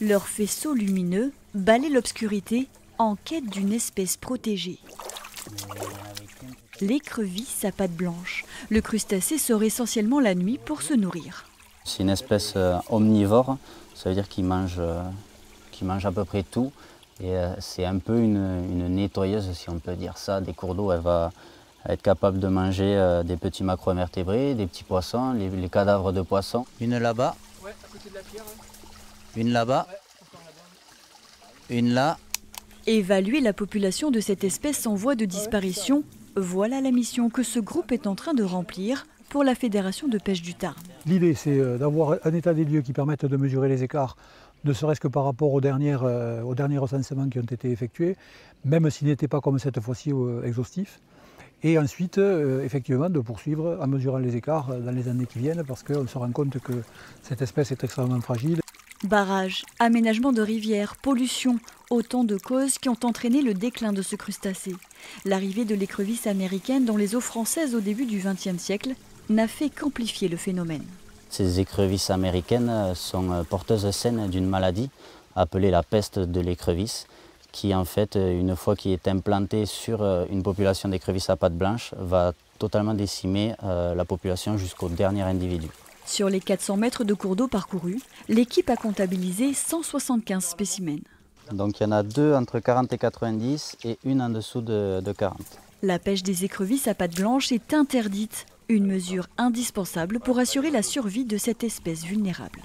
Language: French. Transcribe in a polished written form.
Leur faisceau lumineux balaie l'obscurité en quête d'une espèce protégée. L'écrevisse à pattes blanches. Le crustacé sort essentiellement la nuit pour se nourrir. C'est une espèce omnivore, ça veut dire qu'il mange à peu près tout. Et c'est un peu une nettoyeuse, si on peut dire ça, des cours d'eau. Elle va être capable de manger des petits macroinvertébrés, des petits poissons, les cadavres de poissons. Une là-bas, Ouais, à côté de la pierre. une là-bas, une là. Évaluer la population de cette espèce en voie de disparition, voilà la mission que ce groupe est en train de remplir pour la Fédération de pêche du Tarn. L'idée, c'est d'avoir un état des lieux qui permette de mesurer les écarts, ne serait-ce que par rapport aux derniers recensements qui ont été effectués, même s'ils n'étaient pas comme cette fois-ci exhaustifs. Et ensuite, effectivement, de poursuivre en mesurant les écarts dans les années qui viennent, parce qu'on se rend compte que cette espèce est extrêmement fragile. Barrages, aménagement de rivières, pollution, autant de causes qui ont entraîné le déclin de ce crustacé. L'arrivée de l'écrevisse américaine dans les eaux françaises au début du XXe siècle n'a fait qu'amplifier le phénomène. Ces écrevisses américaines sont porteuses saines d'une maladie appelée la peste de l'écrevisse, qui en fait, une fois qu'il est implanté sur une population d'écrevisses à pattes blanches, va totalement décimer la population jusqu'au dernier individu. Sur les 400 mètres de cours d'eau parcourus, l'équipe a comptabilisé 175 spécimens. Donc il y en a 2 entre 40 et 90 et une en dessous de 40. La pêche des écrevisses à pattes blanches est interdite, une mesure indispensable pour assurer la survie de cette espèce vulnérable.